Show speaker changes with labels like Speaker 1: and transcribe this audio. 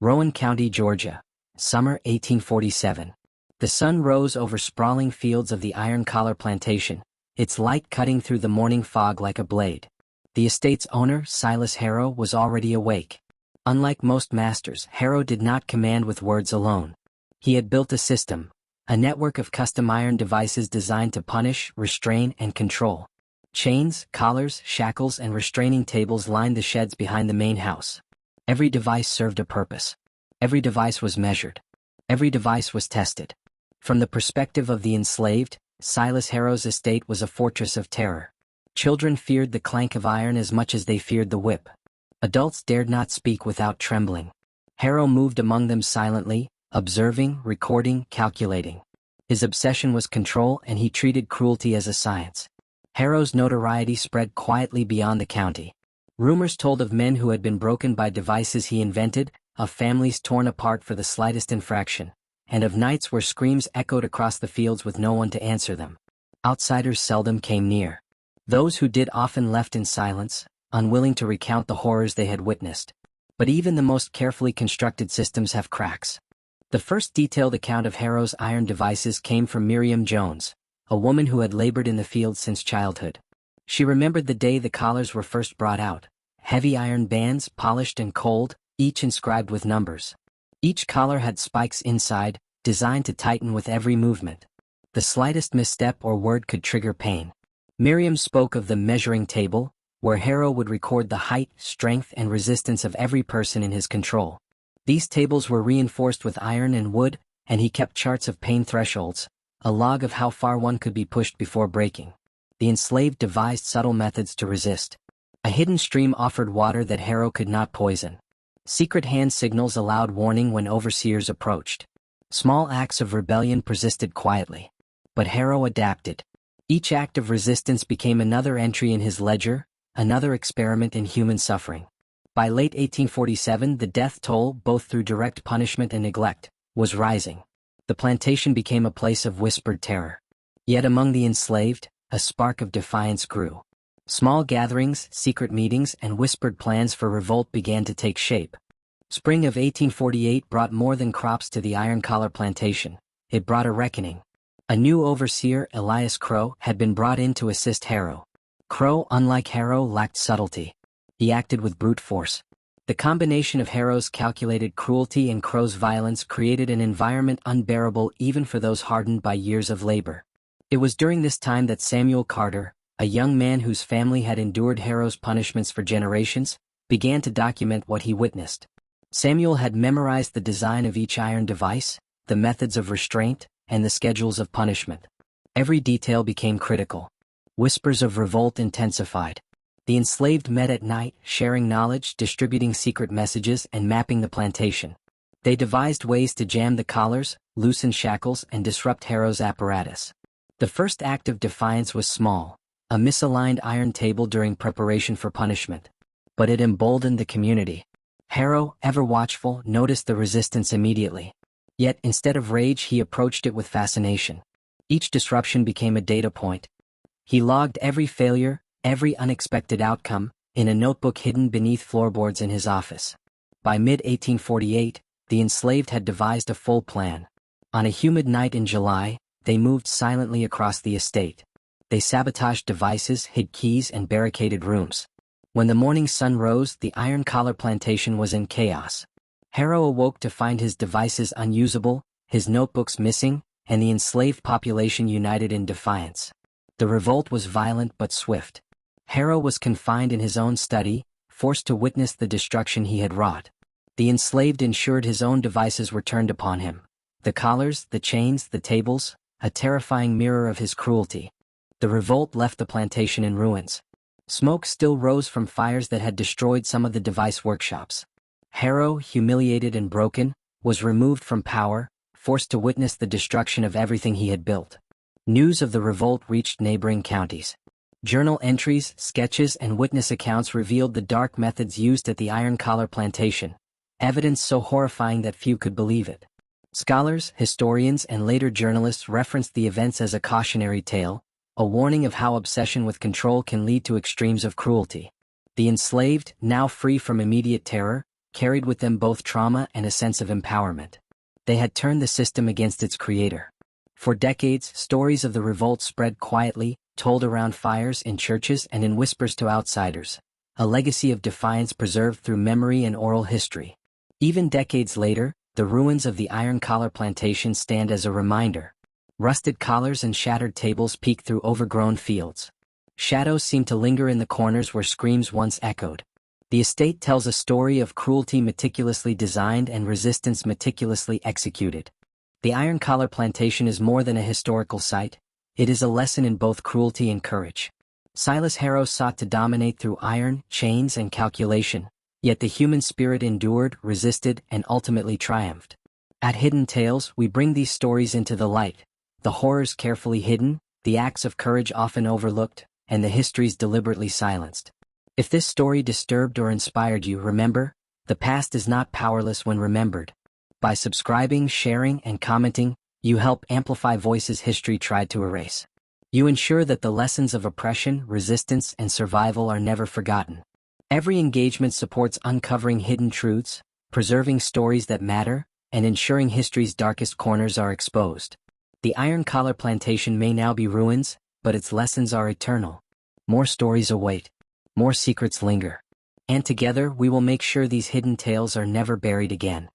Speaker 1: Rowan County, Georgia. Summer 1847. The sun rose over sprawling fields of the Iron Collar Plantation, its light cutting through the morning fog like a blade. The estate's owner, Silas Harrow, was already awake. Unlike most masters, Harrow did not command with words alone. He had built a system, a network of custom iron devices designed to punish, restrain, and control. Chains, collars, shackles, and restraining tables lined the sheds behind the main house. Every device served a purpose. Every device was measured. Every device was tested. From the perspective of the enslaved, Silas Harrow's estate was a fortress of terror. Children feared the clank of iron as much as they feared the whip. Adults dared not speak without trembling. Harrow moved among them silently, observing, recording, calculating. His obsession was control, and he treated cruelty as a science. Harrow's notoriety spread quietly beyond the county. Rumors told of men who had been broken by devices he invented, of families torn apart for the slightest infraction, and of nights where screams echoed across the fields with no one to answer them. Outsiders seldom came near. Those who did often left in silence, unwilling to recount the horrors they had witnessed. But even the most carefully constructed systems have cracks. The first detailed account of Harrow's iron devices came from Miriam Jones, a woman who had labored in the field since childhood. She remembered the day the collars were first brought out. Heavy iron bands, polished and cold, each inscribed with numbers. Each collar had spikes inside, designed to tighten with every movement. The slightest misstep or word could trigger pain. Miriam spoke of the measuring table, where Harrow would record the height, strength, and resistance of every person in his control. These tables were reinforced with iron and wood, and he kept charts of pain thresholds, a log of how far one could be pushed before breaking. The enslaved devised subtle methods to resist. A hidden stream offered water that Harrow could not poison. Secret hand signals allowed warning when overseers approached. Small acts of rebellion persisted quietly. But Harrow adapted. Each act of resistance became another entry in his ledger, another experiment in human suffering. By late 1847, the death toll, both through direct punishment and neglect, was rising. The plantation became a place of whispered terror. Yet among the enslaved, a spark of defiance grew. Small gatherings, secret meetings, and whispered plans for revolt began to take shape. Spring of 1848 brought more than crops to the Iron Collar Plantation. It brought a reckoning. A new overseer, Elias Crow, had been brought in to assist Harrow. Crow, unlike Harrow, lacked subtlety. He acted with brute force. The combination of Harrow's calculated cruelty and Crow's violence created an environment unbearable even for those hardened by years of labor. It was during this time that Samuel Carter, a young man whose family had endured Harrow's punishments for generations, began to document what he witnessed. Samuel had memorized the design of each iron device, the methods of restraint, and the schedules of punishment. Every detail became critical. Whispers of revolt intensified. The enslaved met at night, sharing knowledge, distributing secret messages, and mapping the plantation. They devised ways to jam the collars, loosen shackles, and disrupt Harrow's apparatus. The first act of defiance was small, a misaligned iron table during preparation for punishment. But it emboldened the community. Harrow, ever watchful, noticed the resistance immediately. Yet, instead of rage, he approached it with fascination. Each disruption became a data point. He logged every failure, every unexpected outcome, in a notebook hidden beneath floorboards in his office. By mid-1848, the enslaved had devised a full plan. On a humid night in July, they moved silently across the estate. They sabotaged devices, hid keys, and barricaded rooms. When the morning sun rose, the Iron Collar Plantation was in chaos. Harrow awoke to find his devices unusable, his notebooks missing, and the enslaved population united in defiance. The revolt was violent but swift. Harrow was confined in his own study, forced to witness the destruction he had wrought. The enslaved ensured his own devices were turned upon him. The collars, the chains, the tables, a terrifying mirror of his cruelty. The revolt left the plantation in ruins. Smoke still rose from fires that had destroyed some of the device workshops. Harrow, humiliated and broken, was removed from power, forced to witness the destruction of everything he had built. News of the revolt reached neighboring counties. Journal entries, sketches, and witness accounts revealed the dark methods used at the Iron Collar Plantation, evidence so horrifying that few could believe it. Scholars, historians, and later journalists referenced the events as a cautionary tale, a warning of how obsession with control can lead to extremes of cruelty. The enslaved, now free from immediate terror, carried with them both trauma and a sense of empowerment. They had turned the system against its creator. For decades, stories of the revolt spread quietly, told around fires, in churches, and in whispers to outsiders, a legacy of defiance preserved through memory and oral history. Even decades later, the ruins of the iron collar plantation stand as a reminder. Rusted collars and shattered tables peek through overgrown fields. Shadows seem to linger in the corners where screams once echoed. The estate tells a story of cruelty meticulously designed and resistance meticulously executed. The iron collar plantation is more than a historical site. It is a lesson in both cruelty and courage. Silas Harrow sought to dominate through iron, chains, and calculation, yet the human spirit endured, resisted, and ultimately triumphed. At Hidden Tales, we bring these stories into the light, the horrors carefully hidden, the acts of courage often overlooked, and the histories deliberately silenced. If this story disturbed or inspired you, remember, the past is not powerless when remembered. By subscribing, sharing, and commenting, you help amplify voices history tried to erase. You ensure that the lessons of oppression, resistance, and survival are never forgotten. Every engagement supports uncovering hidden truths, preserving stories that matter, and ensuring history's darkest corners are exposed. The iron collar plantation may now be ruins, but its lessons are eternal. More stories await. More secrets linger. And together we will make sure these hidden tales are never buried again.